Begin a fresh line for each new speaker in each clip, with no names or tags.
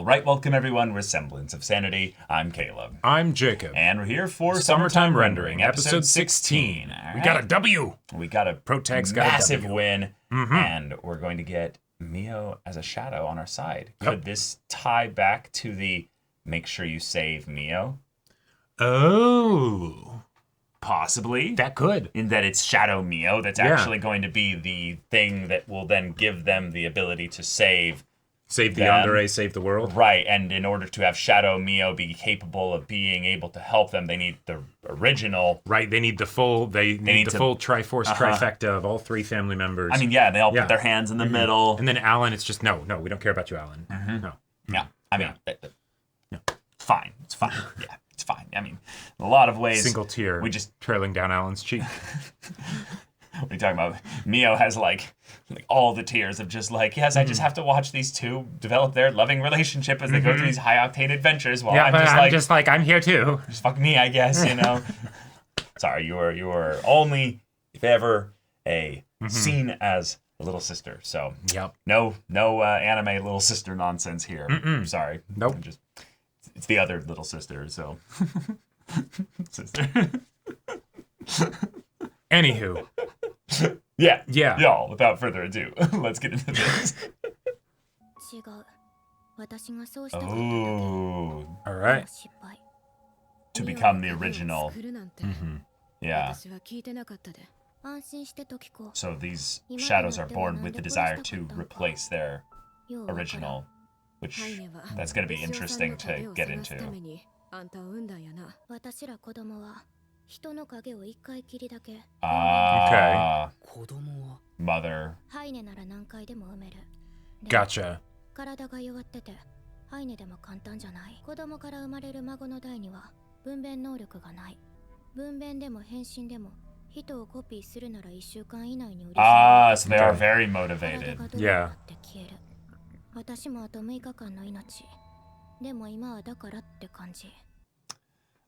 All right, welcome everyone. We're Semblance of Sanity. I'm Caleb.
I'm Jacob.
And we're here for Summertime Rendering, episode 16.
Right. We got a W.
We got a
Protag's
massive
got a W.
win, and we're going to get Mio as a shadow on our side.
Yep.
Could this tie back to the make sure you save Mio?
Oh.
Possibly.
That could.
In that it's Shadow Mio that's actually going to be the thing that will then give them the ability to save
Save the
them.
Yandere, save the world.
Right, and in order to have Shadow Mio be capable of being able to help them, they need the original.
Right, they need the full
need
the
to-
full Triforce trifecta of all three family members.
I mean, yeah, they all
Yeah.
put their hands in the middle.
And then Alan, it's just no, we don't care about you, Alan. No.
Yeah, I mean, fine. It's fine. Yeah, it's fine. I mean, in a lot of ways.
Single tear
We just.
trailing down Alan's cheek.
What are you talking about? Mio has like all the tears of just like, yes, I just have to watch these two develop their loving relationship as they go through these high octane adventures while
Yeah,
I'm
but
just like,
I'm here too.
just fuck me, I guess, you know. Sorry, you were only, if ever, seen as a little sister. So
Yep.
no anime little sister nonsense here. I'm sorry.
Nope.
It's the other little sister. So sister.
Anywho.
Yeah.
Yeah.
Y'all, without further ado, let's get into this. Oh,
All right.
to become the original. Yeah. So these shadows are born with the desire to replace their original, which that's going to be interesting to get into. Ah, mother.
Gotcha.
体が弱ってて、ハイネでも簡単じゃない。子供から生まれる孫の代には分娩能力がない。分娩でも変身でも人をコピーするなら1週間以内に売り
Ah, so they are very motivated.
体がどう
Yeah.
なって消える。私もあと6日間の命。でも今はだからって感じ。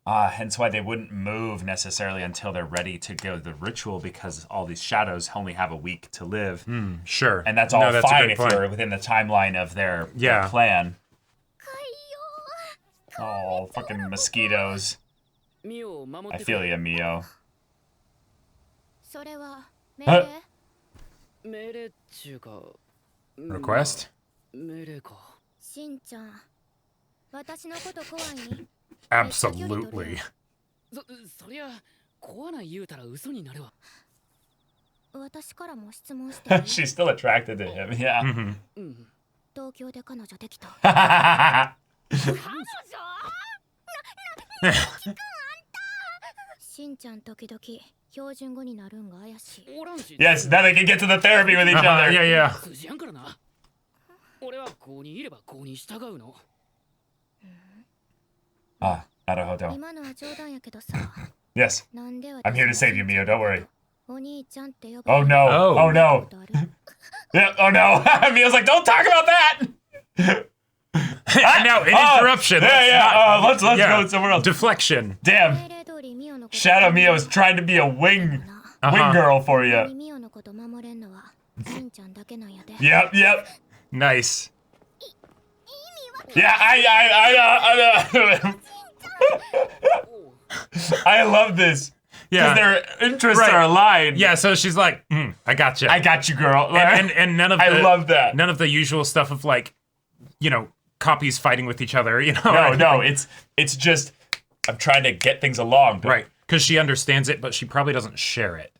Ah, hence why they wouldn't move necessarily until they're ready to go the ritual, because all these shadows only have a week to live.
Sure.
And that's all
No, that's a
fine
good
if
point.
you're within the timeline of their plan. Oh, fucking mosquitoes. I feel ya, Mio.
それは命
え
令？
命令っちゅうか
Request?
命令か
しんちゃん、私のこと怖い？
Absolutely.
そりゃ怖ない言うたら嘘になるわ
私からも質問していい？
She's still attracted to him, yeah.
東京で彼女できた。しんちゃん時々標準語になるんが怪しい。
おらんし
Yes, now they can get to the therapy with each
Uh-huh,
other.
yeah, yeah.
筋やんからな俺はこうにいればこうに従うの
Ah, Naruhodo.
今のは冗談やけどさ。
Yes,
なんで
I'm here to save you, Mio. Don't worry.
お兄ちゃんって呼ぶ
Oh no.
Oh.
Oh no.
ことある
Yeah, oh no. Mio's like, don't talk about that.
And now, an interruption.
Yeah. Let's
Yeah.
go somewhere else.
Deflection.
Damn.
命令通りミオのこと
Shadow Mio is trying to be a wing girl for you.
ミオのこと守れんのはしんちゃんだけなんやで。
Yep.
Nice.
Yeah, I know. I love this. Because
Yeah.
their interests
Right.
are aligned.
Yeah, so she's like, I gotcha.
I got you, girl.
and none of the,
I love that.
None of the usual stuff of like, copies fighting with each other,
No, it's just I'm trying to get things along. But,
Right. Because she understands it, but she probably doesn't share it.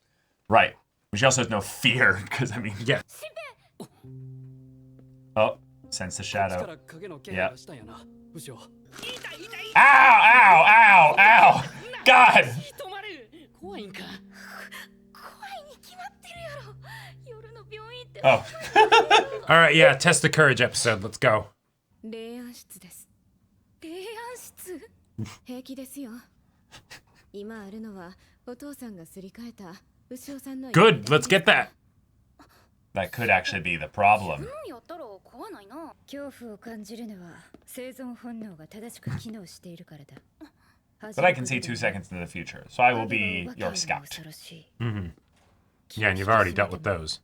Right. But she also has no fear, because I mean,
Yeah.
oh, sense the
か
shadow.
ら影の気配がしたんやな後ろ
Ow! God!
止まれ怖いんか
怖いに決まってるやろ。夜の病院って。
Oh.
All right, yeah, test the courage episode. Let's go.
霊安室です。霊安室？平気ですよ。今あるのはお父さんがすり替えた牛尾さんの。
Good, let's get that.
That could actually be the problem.
やったら怖ないな。恐怖を感じるのは生存本能が正しく機能しているからだ。
But I can see 2 seconds into the future, so I will be your scout.
Yeah, and you've already dealt with those.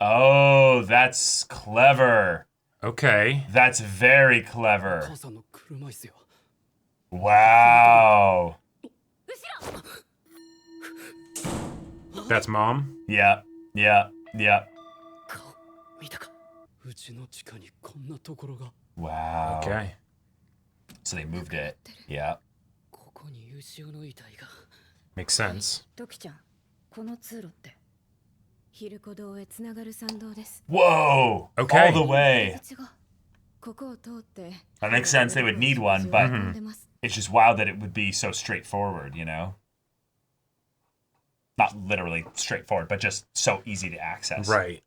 Oh, that's clever.
Okay.
That's very clever.
母さんの車椅子よ
Wow.
That's mom?
Yeah, yeah, yeah.
顔見たかうちの地下にこんなところが
Wow.
Okay.
So they moved it. Yeah.
ここに牛尾の遺体が
Makes sense.
トキちゃん、この通路って昼子堂へつながる参道です。
Whoa.
Okay.
All the way.
口がここを通って。
That makes sense. They would need one, but
Mm-hmm.
it's just wild that it would be so straightforward, you know? Not literally straightforward, but just so easy to access.
Right.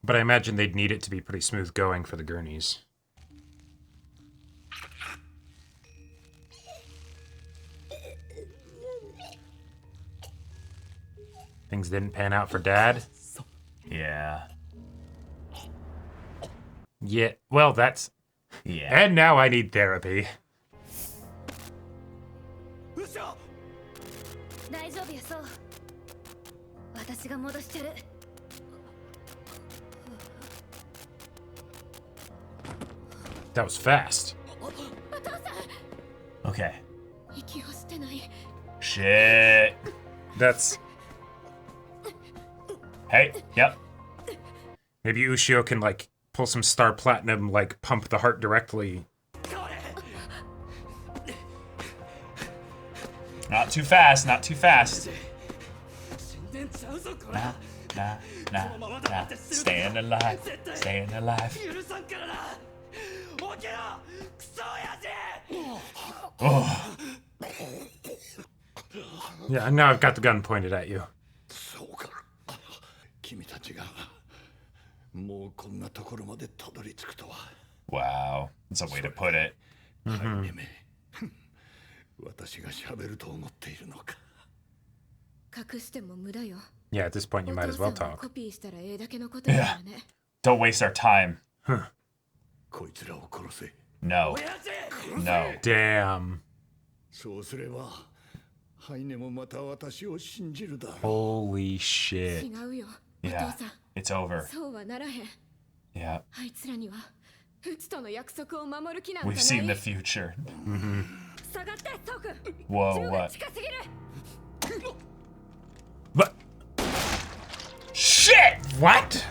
But I imagine they'd need it to be pretty smooth going for the gurneys. Things didn't pan out for Dad?
Yeah.
Yeah. Well, that's...
Yeah.
And now I need therapy.
牛尾
大丈夫よ、そう。私が戻してる。
That was fast.
お父さん、
Okay.
息をしてない。
Shit.
That's...
Hey. Yep.
Maybe Ushio can, like, pull some Star Platinum, like, pump the heart directly.
Not too fast. Not too fast.
全然ちゃうぞこれ
Nah. Nah. Staying alive. Staying alive.
許さんからな起きろクソ親父
Oh.
Yeah, now I've got the gun pointed at you.
そうか君たちがもうこんなところまでたどり着くとは
Wow. That's a way to put it.
はいねめ私が喋ると思っているのか
隠しても無駄よ。
Yeah, at this point you might as well
お父さんを
talk.
コピーしたらええだけのことだからね。
Don't waste our time.
こいつらを殺せ
No.
親父
No.
Damn.
そうすればハイネもまた私を信じるだろう
Holy shit.
違うよ、お
Yeah.
父さん。
It's over.
そうはならへん。
Yeah.
あいつらにはうちとの約束を守る気なんかな
We've
い。
seen the future.
下がって、トク。
Whoa,
銃が
what?
近すぎる。
What?
Shit!
What?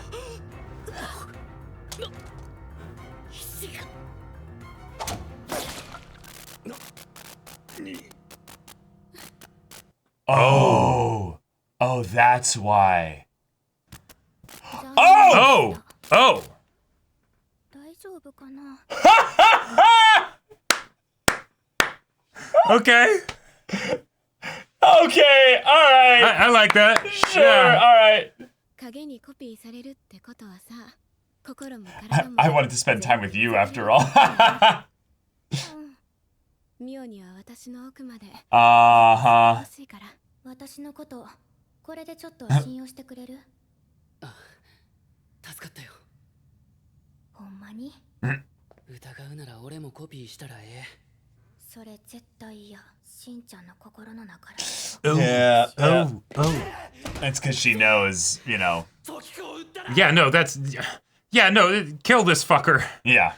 Oh. Oh, that's why.
大
Oh! Oh!
丈夫かな。
Okay.
Okay, alright.
I like that.
Sure,
Yeah.
alright.
影にコピーされるってことはさ、心も体も。
I wanted to spend time with you after all.
ミオには私の奥まで。
Uh-huh.
欲しいから、私のことこれでちょっと信用してくれる？
助かったよ
ほんまに？
疑うなら俺もコピーしたらえ
それ絶対嫌。しんちゃんの心の中で。
Oh.
Yeah.
Oh. Oh.
It's because she knows, you know.
え時子を撃ったら
Yeah, no, that's... Yeah, no, kill this fucker.
Yeah.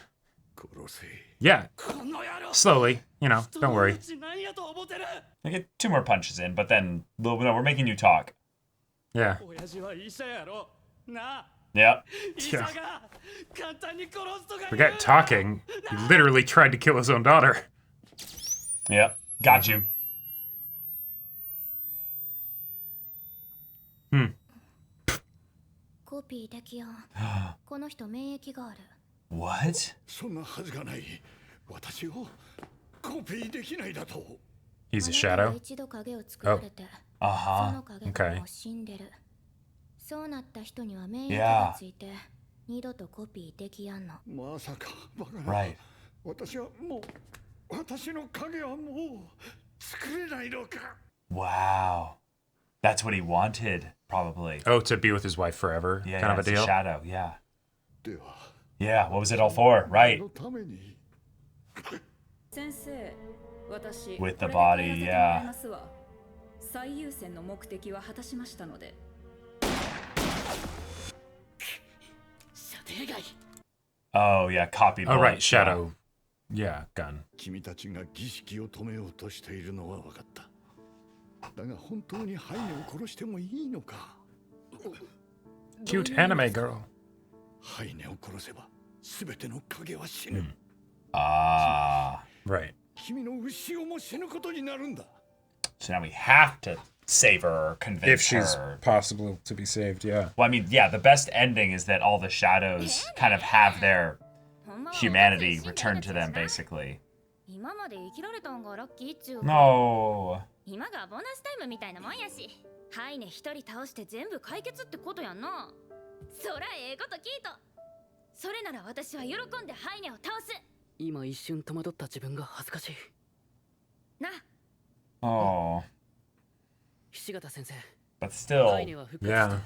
殺せ
Yeah,
この野郎
slowly, you know, don't worry.
人の命なんやと思ってる
I get 2 more punches in, but then, no, we're making you talk.
Yeah.
親父は医者やろなあ
Yep.
医者が簡単に殺すとか
Forget talking. He literally tried to kill his own daughter.
Yep. Got you.
コピーできやん。この人免疫がある。
What?
そんなはずがない私をコピーできないだと
He's a
あなた
shadow.
が一度影を作られて、そ
Uh-huh.
の影がもう死んでる。そうなった人には免疫
Yeah.
がついて、二度とコピーできやんの。
まさかバカな
Right.
私はもう私の影はもう作れないのか
Wow. That's what he wanted, probably.
Oh, to be with his wife forever,
Yeah,
kind
yeah,
of a
it's a
deal.
shadow, yeah.
では
Yeah, what was it all for? Right.
のために
先生、私
With the
これで
body,
帰らせてもらい
yeah.
ますわ。最優先の目的は果たしましたので。
い。
Oh yeah, copy
Oh
bullet.
right, shadow. Yeah, gun.
君たちが儀式を止めようとしているのは分かった。だが本当にハイネを殺してもいいのか。
Cute anime girl.
ハイネを殺せば全ての影は死ぬ。
Ah.
Right.
君の牛をも死ぬことになるんだ。
So now we have to save her or convince
If she's
her.
possible to be saved, yeah.
Well, I mean, yeah, the best ending is that all the shadows kind of have their humanity returned to them, basically.
今まで生きられたんがラッキーっちゅうか
No.
今がボーナスタイムみたいなもんやしハイネ一人倒して全部解決ってことやんなそらええこと聞いたそれなら私は喜んでハイネを倒す
今一瞬戸惑った自分が恥ずかしい。
な
Oh.
菱形先生、
But
ハイ
still.
ネは復活して
Yeah.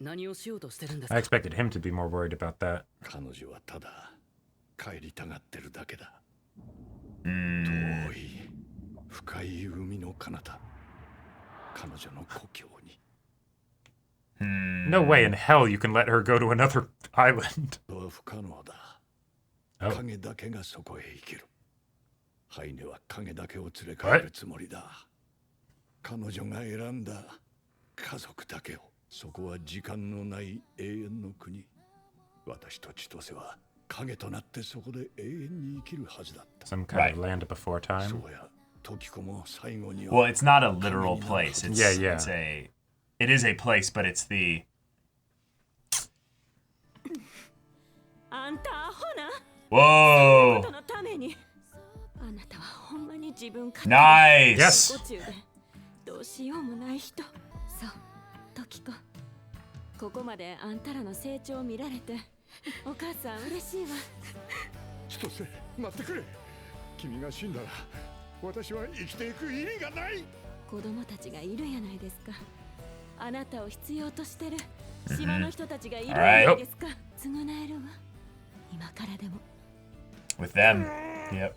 何をしようとしてるんです
I
か。
expected him to be more worried about that.
彼女はただ帰りたがってるだけだ。
Mm.
遠い深い海の彼方、彼女の故郷に。
No way in hell you can let her go to another island.
それは不可能だ。
Oh.
影だけがそこへ生きる。ハイネは影だけを連れ帰るつもりだ。彼女が選んだ家族だけを。そこは時間のない永遠の国。私と千歳は影となってそこで永遠に生きるはずだった。
Some kind of land before
そ
time.
うや、時子も最後には。
Well, it's not a literal place. It's,
Yeah, yeah.
It's it is a place, but it's the.
あんたアホな
Whoa.
ことのためにあなたはほんまに自分勝手
Nice.
Yes.
途中でどうしようもない人そう時子ここまであんたらの成長を見られてお母さん嬉しいわ
千歳、待ってくれ。君が死んだら私は生きていく意味がない。
子供たちがいるやないですかあなたを必要としてる島の人たちがいるやないですか償えるわ今からでも
With them. Yep.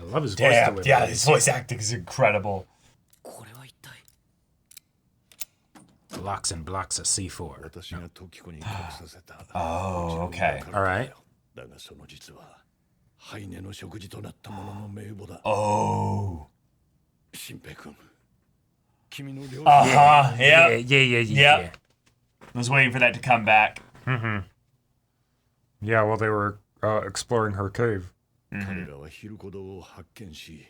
I love his voice
Damn.
delivery.
Yeah, his voice acting is incredible.
これは一体。
Blocks and blocks of C4.
私が時子に隠させた。
Oh, okay.
Alright.
だがその実はハイネの食事となったものの名簿だ。
Oh.
新平君、君の両親。
Uh-huh.
Yeah,
Yep.
yeah, yeah.
Yep. I was waiting for that to come back.
Yeah, while they were exploring her cave.
彼らは昼子堂を発見し、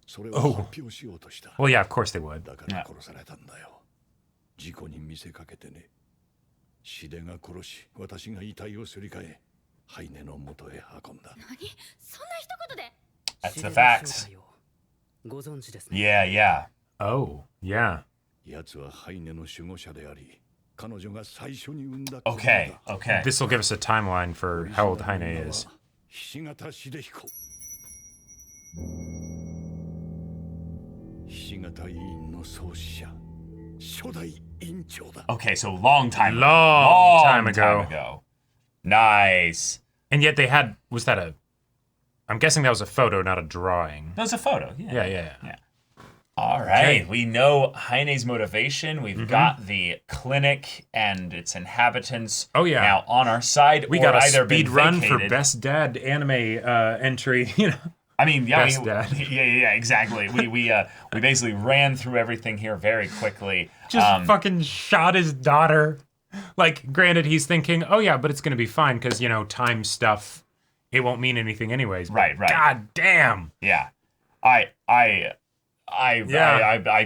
それを発表しようとした。
Well, yeah, of course they would.
だから殺されたんだよ。事故に見せかけてね。シデが殺し、私が遺体をすり替え、ハイネの元へ運んだ。
何そんな一言で
That's
シ
the
デの
facts.
正体をご存知ですね。
Yeah, yeah.
Oh, yeah.
奴はハイネの守護者であり、彼女が最初に産んだ子供だ。
Okay, okay.
This will give us a timeline for how old Heine is.
ひし形秀彦。ひし形委員の創始者、初代委員長だ。
Okay, so long time
Long time
time
ago.
ago. Nice.
And yet they had, was that a, I'm guessing that was a photo, not a drawing.
That was a photo. Yeah.
Yeah.
All right. We know Heine's motivation. We've got the clinic and its inhabitants.
Oh, yeah.
Now on our side.
We
or
got a
either been
speed run for
vacated.
best dad anime entry, you know.
I mean, yeah,
Best dad.
yeah, exactly. we basically ran through everything here very quickly.
Just fucking shot his daughter. Like, granted, he's thinking, oh yeah, but it's gonna be fine because, you know, time stuff, it won't mean anything anyways. But
Right.
God damn.
Yeah. I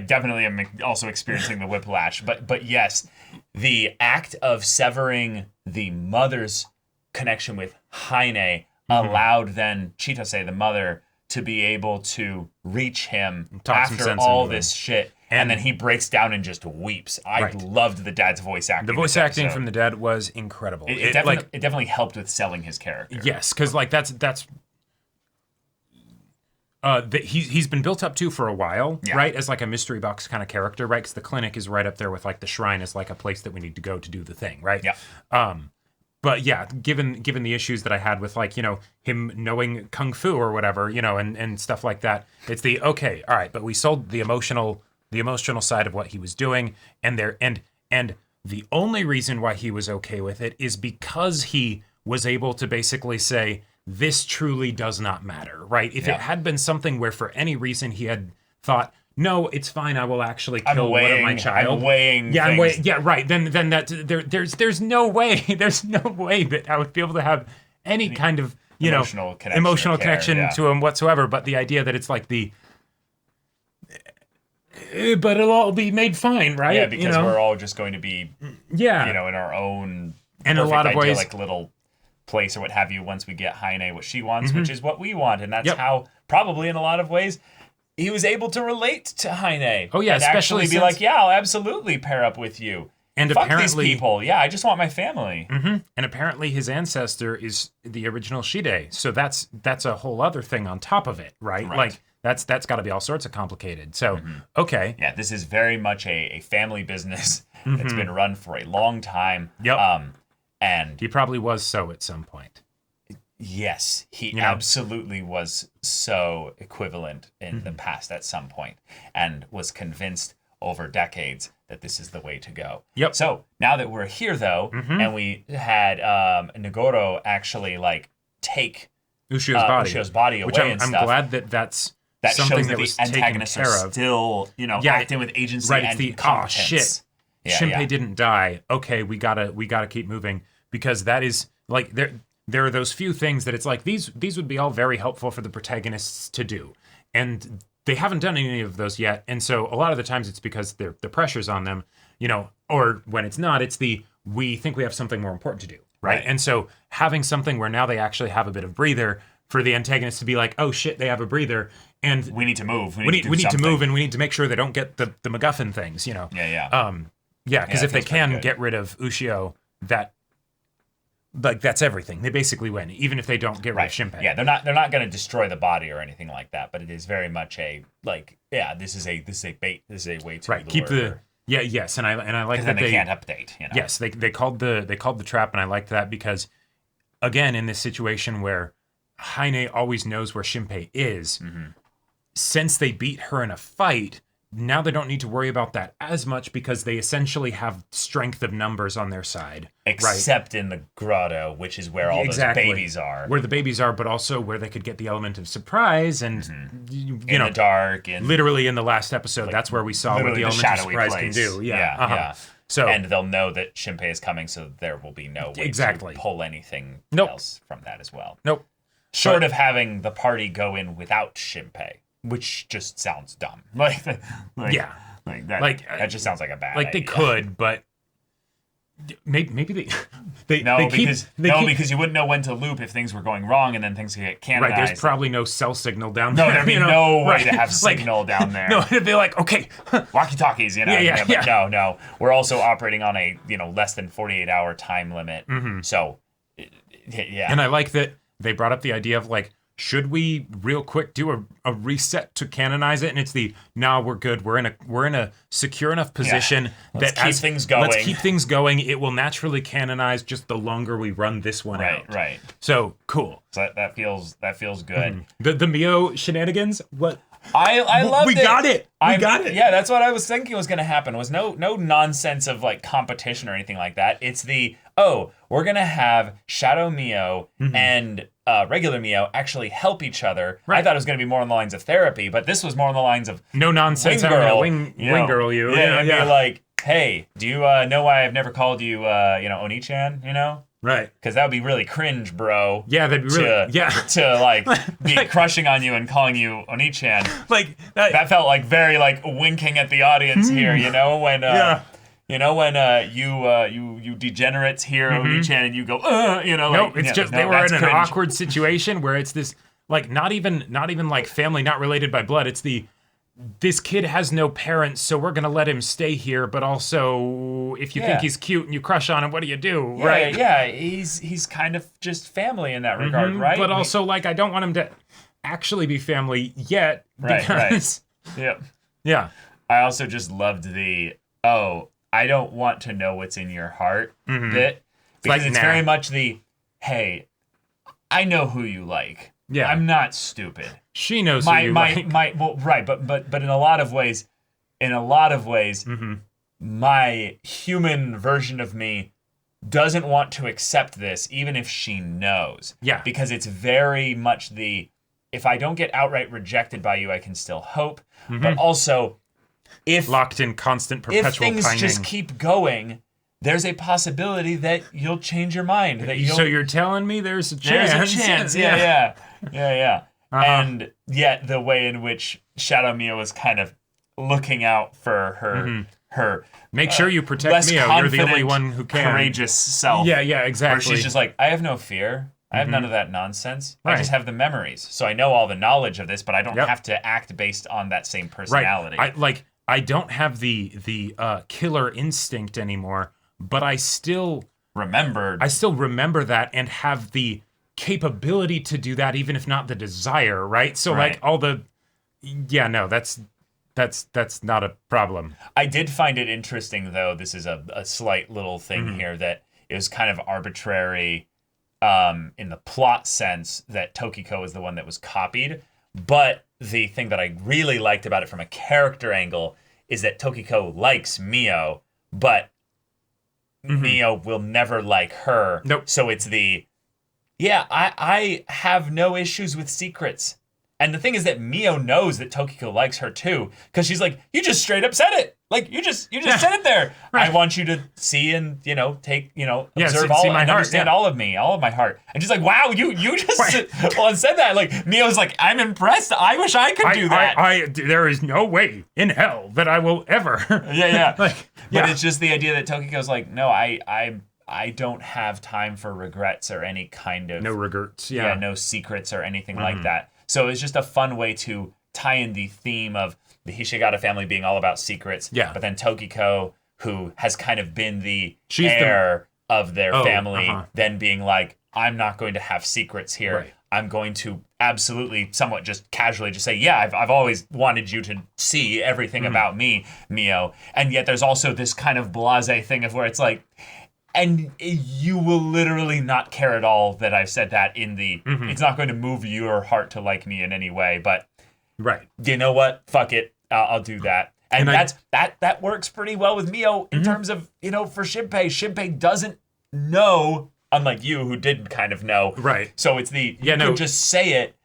definitely am also experiencing the whiplash, but yes, the act of severing the mother's connection with Heine allowed then Chitose, the mother, to be able to reach him
Talk some
after
sense
all
into him.
this shit. And then he breaks down and just weeps. I
Right.
loved the dad's voice acting.
The voice
this
acting
episode.
from the dad was incredible.
It definitely helped with selling his character.
Yes, because like that's he's been built up to for a while,
Yeah.
right? As like a mystery box kind of character, right? Because the clinic is right up there with like the shrine as like a place that we need to go to do the thing, right?
Yeah.
But yeah, given the issues that I had with like, you know, him knowing kung fu or whatever, you know, and stuff like that, it's the okay, all right, but we sold the emotional the emotional side of what he was doing, and the only reason why he was okay with it is because he was able to basically say, this truly does not matter, right? If it had been something where for any reason he had thought, no, it's fine, I will actually kill one of my child.
I'm weighing
yeah,
things.
right. Then that there's no way that I would be able to have any kind of
emotional
connection to him whatsoever. But the idea that it's like but it'll all be made fine, right?
Yeah, because we're all just going to be, in our own
and a lot of ways,
like little place or what have you. Once we get Heine what she wants, which is what we want, and that's how probably in a lot of ways he was able to relate to Heine.
Oh yeah,
and
especially
actually be like, yeah, I'll absolutely pair up with you.
And
fuck
apparently,
these people. Yeah, I just want my family.
And apparently, his ancestor is the original Shide, so that's a whole other thing on top of it, right? Like that's got to be all sorts of complicated. So okay,
yeah, this is very much a family business that's been run for a long time.
Yep.
And
he probably was so at some point.
Yes, he absolutely was so equivalent in the past at some point, and was convinced over decades that this is the way to go.
Yep.
So now that we're here, though, and we had Nagoro actually like take
Ushio's body away,
which
I'm glad that's
that
something
shows
that
the
was taken
antagonists
care
are
of.
still, acting with agency
right,
and
it's the
competence.
Shit. Shinpei didn't die. Okay, we gotta keep moving, because that is like there are those few things that it's like these would be all very helpful for the protagonists to do, and they haven't done any of those yet. And so a lot of the times it's because the pressure's on them, or when it's not, it's we think we have something more important to do, right? And so having something where now they actually have a bit of breather for the antagonist to be like, oh shit, they have a breather, and
we need to move.
We need to move, and we need to make sure they don't get the MacGuffin things, because if they can get rid of Ushio, that's everything. They basically win, even if they don't get rid of Shinpei.
Yeah, they're not going to destroy the body or anything like that. But it is very much this is a bait. This is a way to
keep yes, and I like that
they can't update.
Yes, they called the trap, and I liked that because, again, in this situation where Heine always knows where Shinpei is, since they beat her in a fight, now they don't need to worry about that as much because they essentially have strength of numbers on their side.
Except in the grotto, which is where all those babies are.
Where the babies are, but also where they could get the element of surprise and,
in the dark. And
literally in the last episode, that's where we saw what the element of surprise can do.
Yeah.
So,
and they'll know that Shinpei is coming, so there will be no way to pull anything else from that as well.
Nope.
Short of having the party go in without Shinpei, which just sounds dumb. That just sounds like a bad idea.
They could, but maybe
because you wouldn't know when to loop if things were going wrong, and then things could get canonized.
Right, there's probably no cell signal down there.
No, there'd be no way to have signal down there.
No, it'd be like, okay,
walkie-talkies, But no, we're also operating on a less than 48-hour time limit. So, yeah.
And I like that they brought up the idea of should we real quick do a reset to canonize it? And it's we're good. We're in a secure enough position
that let's keep
things going. It will naturally canonize just the longer we run this one out.
Right.
So cool.
So that feels good.
The Mio shenanigans. What?
I love it.
We got it.
Yeah, that's what I was thinking was going to happen. Was no nonsense of competition or anything like that. It's we're going to have Shadow Mio and regular Mio actually help each other. Right. I thought it was going to be more on the lines of therapy, but this was more on the lines of
no nonsense. Wing girl you.
Yeah. Be like, hey, do you know why I've never called you, Oni-chan?
Right.
Because that would be really cringe, bro.
Yeah, that'd be really
to be crushing on you and calling you Oni-chan. That felt very winking at the audience here. When you degenerates hear Oni-chan and you go,
no, it's just they were in an awkward situation where it's this not even family, not related by blood. It's this kid has no parents, so we're gonna let him stay here. But also, if you think he's cute and you crush on him, what do you do? Right?
Yeah, he's kind of just family in that regard, right?
But also, I don't want him to actually be family yet. Because,
Yep.
Yeah.
I also just loved I don't want to know what's in your heart bit. Because it's very much hey, I know who you like.
Yeah.
I'm not stupid.
She knows who you like.
But in a lot of ways, in a lot of ways, my human version of me doesn't want to accept this, even if she knows.
Yeah.
Because it's very much if I don't get outright rejected by you, I can still hope. But also, if
locked in constant perpetual
if things
pining.
just keep going, there's a possibility that you'll change your mind.
So you're telling me there's a chance?
There's a chance. Yeah. And yet the way in which Shadow Mio was kind of looking out for her
make sure you protect
less
Mio. You're the only one who can.
Courageous self.
Yeah, exactly.
Where she's just like, I have no fear. I have none of that nonsense.
Right.
I just have the memories. So I know all the knowledge of this, but I don't have to act based on that same personality.
Right. I don't have the killer instinct anymore, but I still remember that and have the capability to do that, even if not the desire, right? So like all the that's not a problem.
I did find it interesting, though. This is a slight little thing here that it was kind of arbitrary in the plot sense that Tokiko is the one that was copied. But the thing that I really liked about it from a character angle is that Tokiko likes Mio, but Mio will never like her.
Nope.
So it's I have no issues with secrets. And the thing is that Mio knows that Tokiko likes her too, because she's like, you just straight up said it. Like you just said it there. Right. I want you to see and take observe all and understand all of me, all of my heart. And she's like, wow, you just said that. Like Mio's like, I'm impressed. I wish I could do that.
There is no way in hell that I will ever.
But it's just the idea that Tokiko's like, no, I don't have time for regrets or any kind of
no regrets.
No secrets or anything like that. So it's just a fun way to tie in the theme of the Hishigata family being all about secrets. Yeah. But then Tokiko, who has kind of been the heir of their family, then being like, I'm not going to have secrets here. Right. I'm going to absolutely, somewhat just casually just say, yeah, I've always wanted you to see everything about me, Mio. And yet there's also this kind of blasé thing of where it's like, and you will literally not care at all that I've said that in the... It's not going to move your heart to like me in any way, but...
Right.
You know what? Fuck it. I'll do that. And that works pretty well with Mio in terms of, for Shinpei. Shinpei doesn't know, unlike you, who did kind of know.
Right.
So it's you can just say it,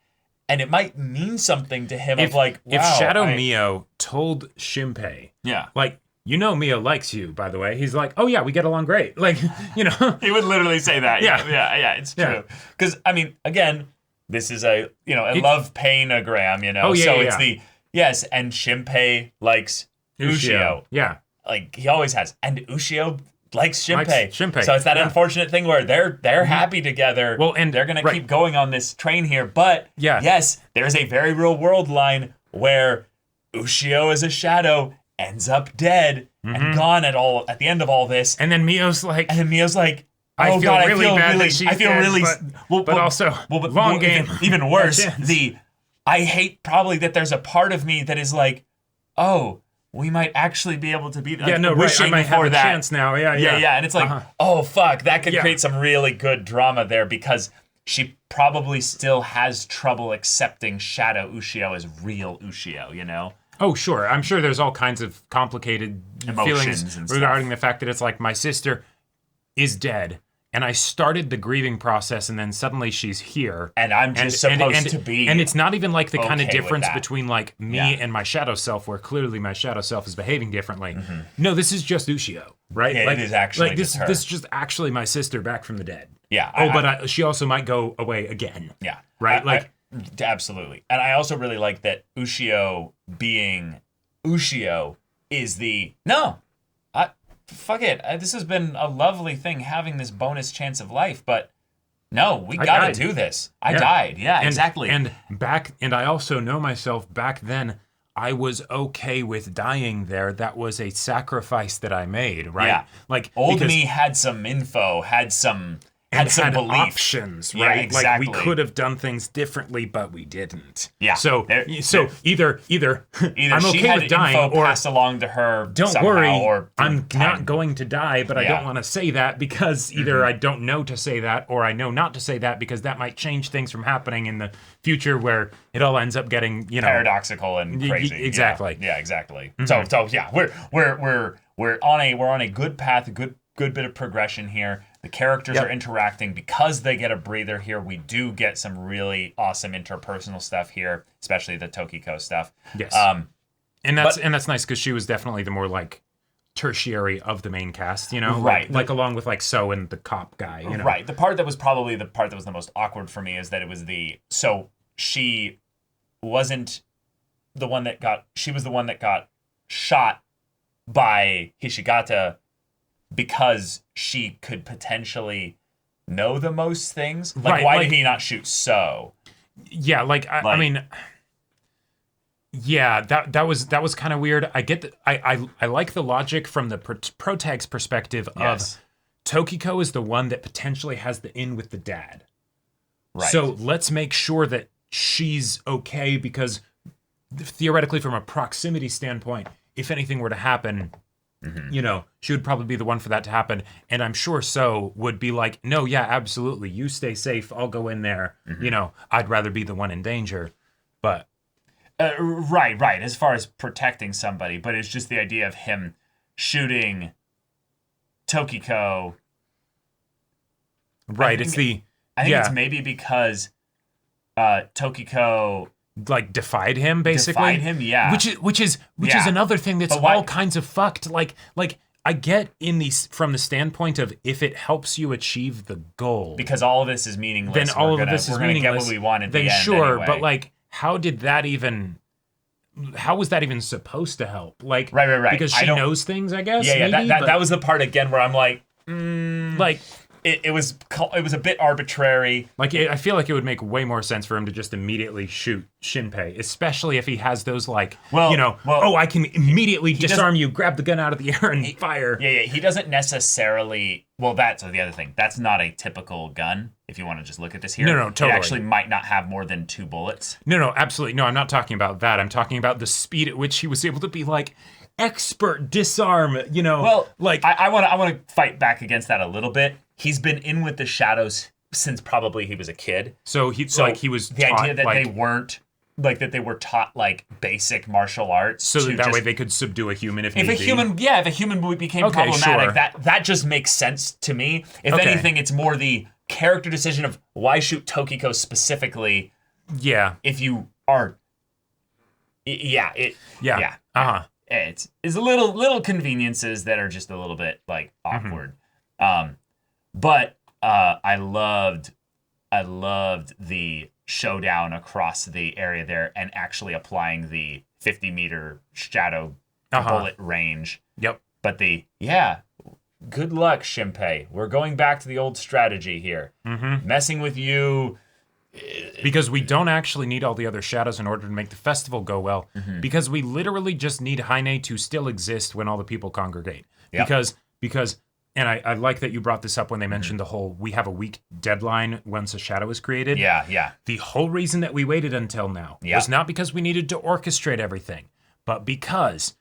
and it might mean something to him wow,
if Shadow Mio told Shinpei... Yeah. Like... Mio likes you, by the way. He's like, oh, yeah, we get along great. Like,
He would literally say that. Yeah, it's true. Because, again, this is a love-pain-ogram,
Oh, yeah,
so it's yes, and Shinpei likes Ushio.
Yeah.
Like, he always has. And Ushio likes Shinpei. So it's that unfortunate thing where they're happy together. Well, and they're going to keep going on this train here. But, yes, there's a very real-world line where Ushio is a shadow ends up dead and gone at the end of all this.
And then Mio's like,
oh
I feel
God,
really bad that she's
dead,
but also long game.
Even worse, I hate probably that there's a part of me that is like, oh, we might actually be able to be wishing
I might have
for
a
that
chance now. Yeah.
And it's like, oh fuck, that could create some really good drama there because she probably still has trouble accepting Shadow Ushio as real Ushio,
Oh, sure. I'm sure there's all kinds of complicated
emotions
feelings regarding the fact that it's like my sister is dead, and I started the grieving process, and then suddenly she's here.
And I'm just supposed to be.
And it's not even like the kind of difference between like me and my shadow self, where clearly my shadow self is behaving differently. No, this is just Ushio, right?
Yeah,
like,
it is actually
like
just her.
This is just actually my sister back from the dead.
Yeah.
But she also might go away again.
Yeah.
Right?
Absolutely. And I also really like that Ushio being Ushio is fuck it. This has been a lovely thing having this bonus chance of life, but no, we gotta do this. I died. Yeah, exactly.
And I also know myself back then, I was okay with dying there. That was a sacrifice that I made, right?
Yeah. Like, me had some info, had some had some
had
belief.
options,
Yeah,
right?
exactly.
Like we could have done things differently, but we didn't.
Yeah.
So either
Either
I'm
she
okay
had
with dying,
info
or
passed along to her
don't
somehow,
worry,
or
I'm
time.
not going to die, but I don't want to say that because either I don't know to say that, or I know not to say that because that might change things from happening in the future, where it all ends up getting
paradoxical and crazy.
Exactly.
Yeah, exactly. So yeah, we're on a good path, a good bit of progression here. The characters are interacting because they get a breather here. We do get some really awesome interpersonal stuff here, especially the Tokiko stuff.
Yes. And that's nice because she was definitely the more like tertiary of the main cast,
Right.
Like along with like So and the cop guy,
Right. The part that was probably the part that was the most awkward for me is that it was she wasn't the one that she was the one that got shot by Hishigata because she could potentially know the most things. Like,
right,
why did he not shoot So?
Yeah, I mean, yeah, that was kind of weird. I get that. I like the logic from the protag's perspective of Tokiko is the one that potentially has the in with the dad.
Right.
So let's make sure that she's okay, because theoretically, from a proximity standpoint, if anything were to happen, she would probably be the one for that to happen. And I'm sure So would be like, no, yeah, absolutely. You stay safe. I'll go in there. I'd rather be the one in danger. But
right. As far as protecting somebody, but it's just the idea of him shooting Tokiko.
Right.
I think it's maybe because Tokiko
like defied him, basically.
Defied him, yeah.
Which is another thing that's all kinds of fucked. Like I get from the standpoint of if it helps you achieve the goal,
because all of this is meaningless.
Then all of this is meaningless.
We're gonna get what we want at the end.
Then sure,
anyway.
but like, how was that even supposed to help? Like,
right.
Because she knows things, I guess.
Yeah.
Maybe,
that was the part again where I'm like,
like.
It was a bit arbitrary.
Like, I feel like it would make way more sense for him to just immediately shoot Shinpei, especially if he has those like, I can immediately disarm you, grab the gun out of the air and fire.
Yeah, he doesn't necessarily. Well, that's the other thing. That's not a typical gun. If you want to just look at this here,
no, totally.
It actually might not have more than 2 bullets.
No, absolutely. No, I'm not talking about that. I'm talking about the speed at which he was able to be like expert disarm.
Well,
like
I want to fight back against that a little bit. He's been in with the shadows since probably he was a kid.
So he was
the
taught,
idea that they weren't like that they were taught like basic martial arts,
so that way they could subdue a human if
a human became problematic.
Sure.
That just makes sense to me. If anything, it's more the character decision of why shoot Tokiko specifically.
Yeah.
If you are. Yeah. It's a little conveniences that are just a little bit like awkward. But I loved the showdown across the area there and actually applying the 50-meter shadow bullet range.
Yep.
But good luck, Shinpei. We're going back to the old strategy here. Messing with you.
Because we don't actually need all the other shadows in order to make the festival go well. Because we literally just need Heine to still exist when all the people congregate.
Yep.
Because and I like that you brought this up when they mentioned the whole, we have a week deadline once a shadow is created.
Yeah.
The whole reason that we waited until now was not because we needed to orchestrate everything, but because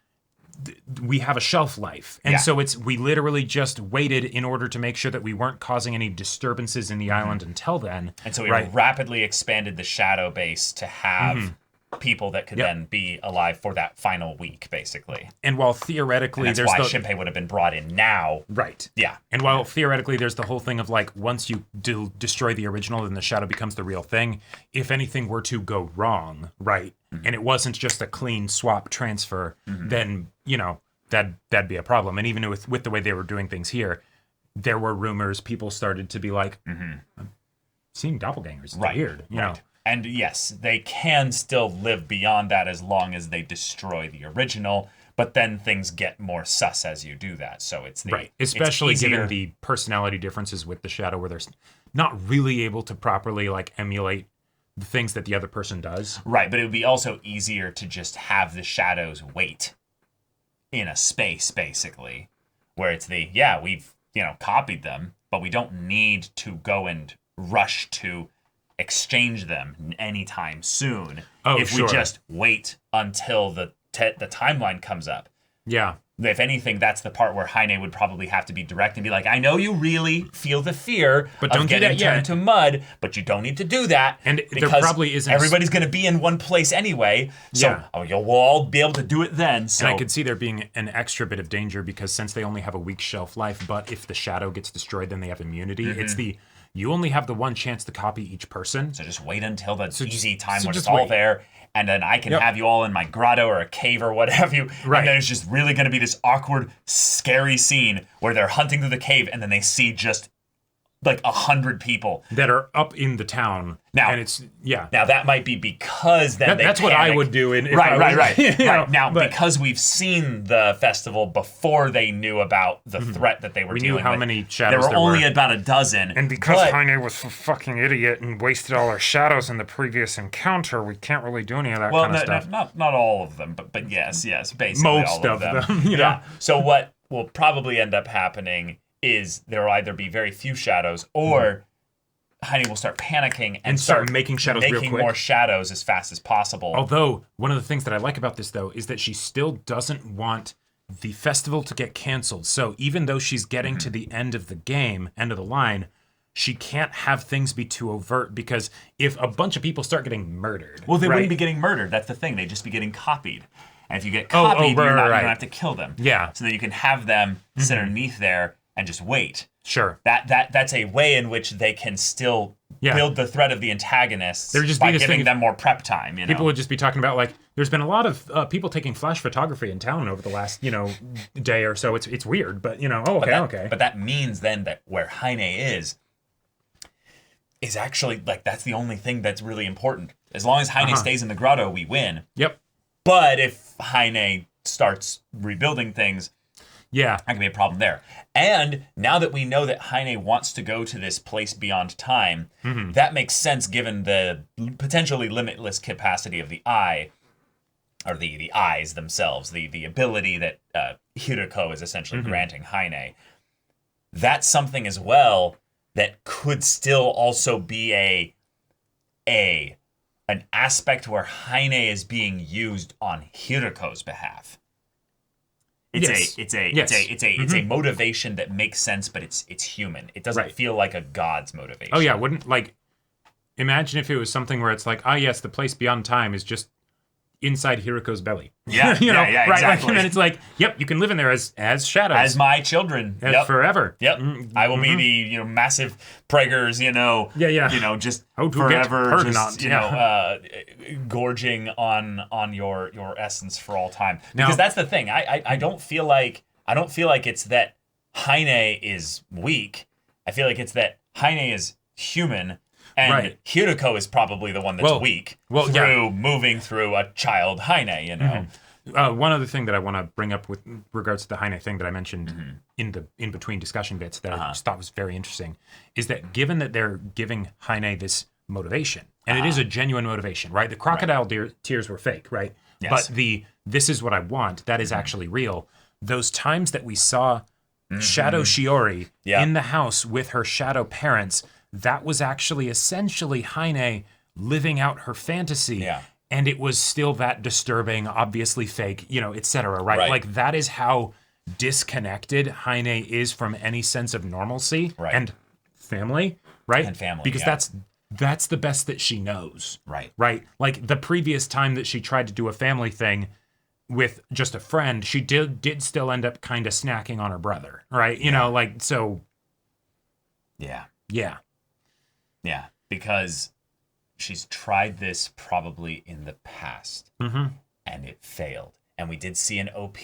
we have a shelf life. And so we literally just waited in order to make sure that we weren't causing any disturbances in the island until then.
And so we rapidly expanded the shadow base to have people that could then be alive for that final week, basically.
And while theoretically
that's why Shinpei would have been brought in now.
Right.
Yeah.
And while theoretically there's the whole thing of like, once you destroy the original, then the shadow becomes the real thing. If anything were to go wrong, and it wasn't just a clean swap transfer, then, that'd be a problem. And even with the way they were doing things here, there were rumors, people started to be like, seeing doppelgangers is weird, you know.
And yes, they can still live beyond that as long as they destroy the original, but then things get more sus as you do that. So it's
especially given the personality differences with the shadow, where they're not really able to properly like emulate the things that the other person does.
Right, but it would be also easier to just have the shadows wait in a space, basically, where it's we've copied them. but we don't need to go and rush to exchange them anytime soon. If we just wait until the timeline comes up.
Yeah.
If anything, that's the part where Heine would probably have to be direct and be like, I know you really feel the fear of getting turned to mud, but you don't need to do that.
And there probably isn't...
Everybody's going to be in one place anyway, so we'll all be able to do it then. So.
And I could see there being an extra bit of danger because since they only have a week's shelf life, but if the shadow gets destroyed, then they have immunity. It's you only have the one chance to copy each person.
So just wait until the easy time when it's all there. And then I can have you all in my grotto or a cave or what have you. Right. And then it's just really going to be this awkward, scary scene where they're hunting through the cave and then they see just like 100 people
that are up in the town.
Now,
and it's
now that might be because then
that's
what
I would do.
Right. Now, because we've seen the festival before they knew about the threat that they were dealing with.
We knew how many shadows
there were. Only about a dozen.
And because Heine was a fucking idiot and wasted all our shadows in the previous encounter, we can't really do any of that kind of stuff.
Not all of them, but yes, basically
most
all of them.
Yeah.
So what will probably end up happening is there will either be very few shadows or Heine will start panicking and start
making shadows real quick.
More shadows as fast as possible.
Although, one of the things that I like about this, though, is that she still doesn't want the festival to get canceled. So even though she's getting to the end of the game, end of the line, she can't have things be too overt because if a bunch of people start getting murdered...
Well, they wouldn't be getting murdered. That's the thing. They'd just be getting copied. And if you get copied, you don't have to kill them.
Yeah.
So that you can have them sit underneath there and just wait.
Sure.
That's a way in which they can still build the threat of the antagonists by giving them more prep time. You know?
People would just be talking about, like, there's been a lot of people taking flash photography in town over the last, day or so. It's weird, but, okay.
But that means then that where Heine is actually, like, that's the only thing that's really important. As long as Heine stays in the grotto, we win.
Yep.
But if Heine starts rebuilding things...
Yeah.
That could be a problem there. And now that we know that Heine wants to go to this place beyond time, that makes sense given the potentially limitless capacity of the eye, or the eyes themselves, the ability that Hiroko is essentially granting Heine. That's something as well that could still also be an aspect where Heine is being used on Hiroko's behalf. It's a motivation that makes sense, but it's human. It doesn't feel like a god's motivation.
Oh yeah, imagine if it was something where it's like, yes, the place beyond time is just inside Hiroko's belly.
Yeah,
right?
Exactly.
And then it's like, yep, you can live in there as shadows,
as my children,
forever.
Yep, I will be the massive preggers, just forever, gorging on your essence for all time. Because that's the thing. I don't feel like it's that Heine is weak. I feel like it's that Heine is human. And Hiroko is probably the one that's weak through moving through a child Heine,
One other thing that I want to bring up with regards to the Heine thing that I mentioned in between discussion bits that I just thought was very interesting is that given that they're giving Heine this motivation, and it is a genuine motivation, right? The crocodile tears were fake, right?
Yes.
But this is what I want, that is actually real. Those times that we saw Shadow Shiori in the house with her shadow parents, that was actually essentially Heine living out her fantasy.
Yeah.
And it was still that disturbing, obviously fake, etc. Right? Like that is how disconnected Heine is from any sense of normalcy and family, right?
And family,
because that's the best that she knows.
Right.
Like the previous time that she tried to do a family thing with just a friend, she did still end up kind of snacking on her brother, right?
Yeah, because she's tried this probably in the past, and it failed. And we did see an OP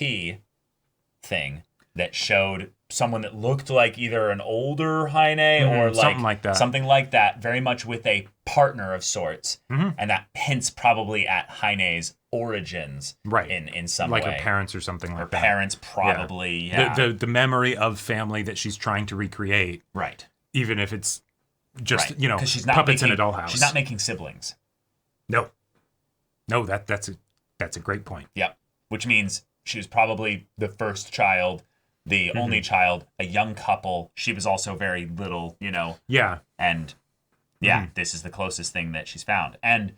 thing that showed someone that looked like either an older Heine or something like that, very much with a partner of sorts. And that hints probably at Heine's origins in some way.
Like her parents or something like that.
Her parents probably,
The memory of family that she's trying to recreate.
Right.
Even if it's just,
she's not
puppets in a dollhouse.
She's not making siblings.
No, that's a great point.
Yep. Which means she was probably the first child the only child, a young couple. She was also very little, you know.
Yeah.
And this is the closest thing that she's found. And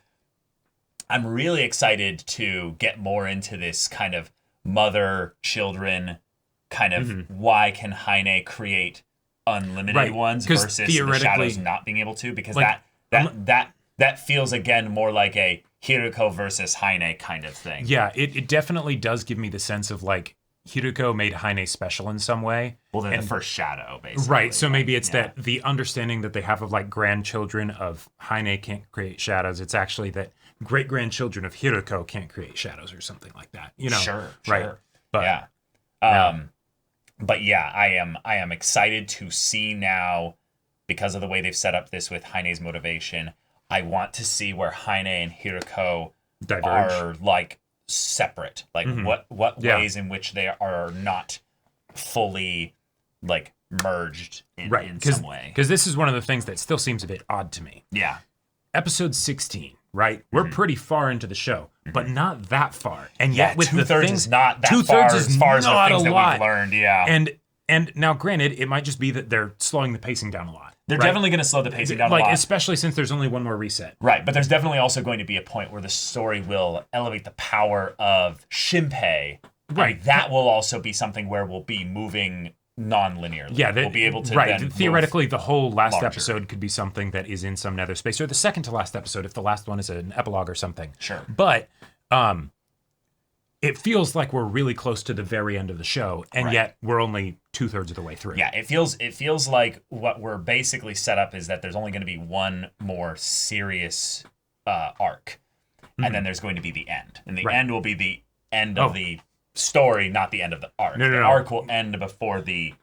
I'm really excited to get more into this kind of mother-children kind of why can Heine create unlimited ones versus the shadows not being able to, because like, that feels again more like a Hiruko versus Heine kind of thing.
Yeah, it definitely does give me the sense of like Hiruko made Heine special in some way.
Well, they're the first shadow, basically.
Right, so maybe it's that the understanding that they have of like grandchildren of Heine can't create shadows. It's actually that great-grandchildren of Hiruko can't create shadows or something like that. You know?
Sure.
Right. But,
but yeah, I am excited to see now, because of the way they've set up this with Heine's motivation. I want to see where Heine and Hiruko are like separate. Like what ways in which they are not fully like merged in some way.
Because this is one of the things that still seems a bit odd to me.
Yeah.
Episode 16, right? We're pretty far into the show, but not that far. And yet with the things,
is not that far as far as the things that we've learned,
And now granted, it might just be that they're slowing the pacing down a lot.
They're definitely going to slow the pacing down a lot.
Especially since there's only one more reset.
Right, but there's definitely also going to be a point where the story will elevate the power of Shinpei. Right. That will also be something where we'll be moving non-linearly.
Yeah,
we'll be able to then
theoretically, the whole last episode could be something that is in some nether space, or the second to last episode if the last one is an epilogue or something.
Sure.
But it feels like we're really close to the very end of the show, and yet we're only 2/3 of the way through.
Yeah, it feels like what we're basically set up is that there's only going to be one more serious arc, and then there's going to be the end, and the end will be the end of the story, not the end of the arc. The arc will end before the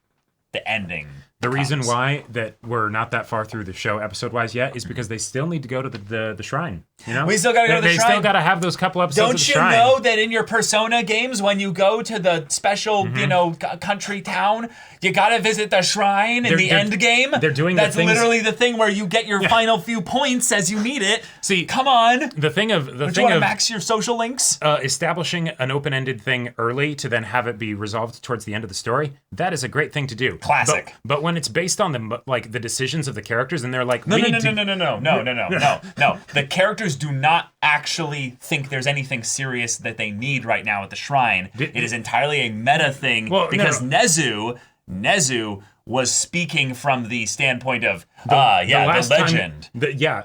ending.
The reason why that we're not that far through the show episode-wise yet is because they still need to go to the shrine. You know,
we still got to go to the shrine.
They still got to have those couple episodes.
Don't you know that in your Persona games, when you go to the special, country town, you got to visit the shrine in the end game?
They're doing
that's literally the thing where you get your final few points as you need it.
See,
come on.
The thing of
Don't you want to max your social links?
Establishing an open-ended thing early to then have it be resolved towards the end of the story. That is a great thing to do.
Classic.
But when it's based on the decisions of the characters, and they're like,
no. The characters do not actually think there's anything serious that they need right now at the shrine. It is entirely a meta thing because Nezu was speaking from the standpoint of the legend.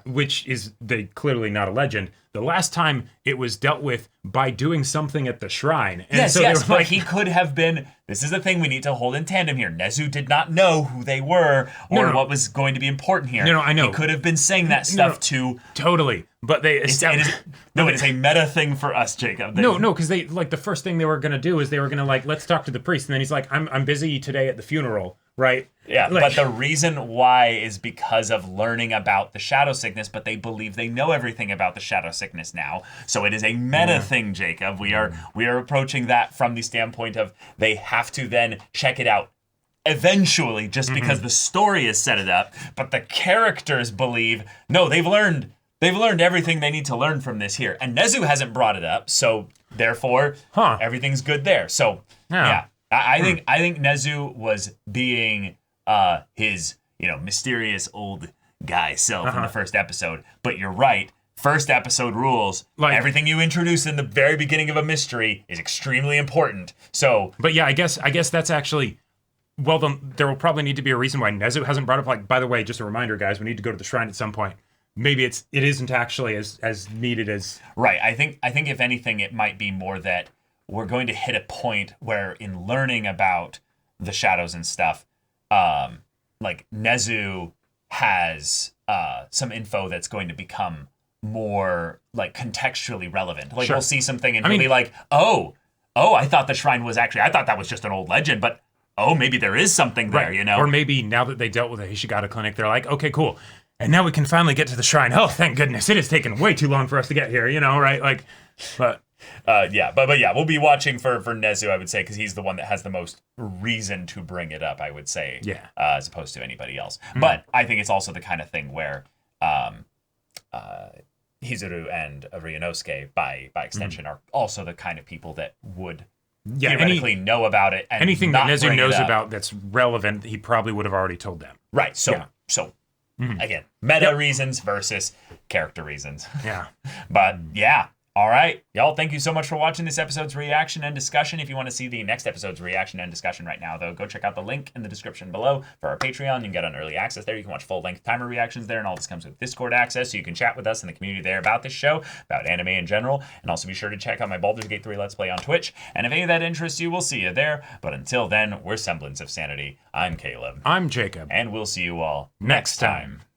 Which is clearly not a legend. The last time it was dealt with by doing something at the shrine. And
but he could have been, this is the thing we need to hold in tandem here. Nezu did not know who they were or what was going to be important here.
No, I know.
He could have been saying that stuff to...
Totally. But they established...
it is a meta thing for us, Jacob.
Because they, like, the first thing they were going to do is they were going to, like, let's talk to the priest. And then he's like, I'm busy today at the funeral, right?
Yeah, but the reason why is because of learning about the shadow sickness, but they believe they know everything about the shadow sickness now. So it is a meta thing, Jacob. We are approaching that from the standpoint of they have to then check it out eventually just because the story has set it up, but the characters believe, no, they've learned everything they need to learn from this here. And Nezu hasn't brought it up, so therefore everything's good there. So I think Nezu was being his mysterious old guy self in the first episode. But you're right. First episode rules. Like, everything you introduce in the very beginning of a mystery is extremely important. So,
but yeah, I guess that's actually. Well, then there will probably need to be a reason why Nezu hasn't brought up. Like, by the way, just a reminder, guys, we need to go to the shrine at some point. Maybe it isn't actually as needed as.
Right. I think if anything, it might be more that we're going to hit a point where in learning about the shadows and stuff, like Nezu has some info that's going to become more like contextually relevant. Like we'll see something and he'll be like, oh, I thought the shrine was I thought that was just an old legend, but maybe there is something there,
Or maybe now that they dealt with the Hishigata clinic, they're like, okay, cool. And now we can finally get to the shrine. Oh, thank goodness. It has taken way too long for us to get here, right? Like, but...
we'll be watching for Nezu, I would say, because he's the one that has the most reason to bring it up, I would say, as opposed to anybody else. But I think it's also the kind of thing where Hizuru and Ryunosuke, by extension, are also the kind of people that would theoretically know about it. And
anything that
not
Nezu
bring it
knows
up.
about that's relevant, he probably would have already told them.
Right. So again, meta reasons versus character reasons.
Yeah.
But yeah. All right, y'all, thank you so much for watching this episode's reaction and discussion. If you want to see the next episode's reaction and discussion right now, though, go check out the link in the description below for our Patreon. You can get on early access there. You can watch full-length timer reactions there, and all this comes with Discord access, so you can chat with us in the community there about this show, about anime in general, and also be sure to check out my Baldur's Gate 3 Let's Play on Twitch. And if any of that interests you, we'll see you there. But until then, we're Semblance of Sanity. I'm Caleb.
I'm Jacob.
And we'll see you all next time.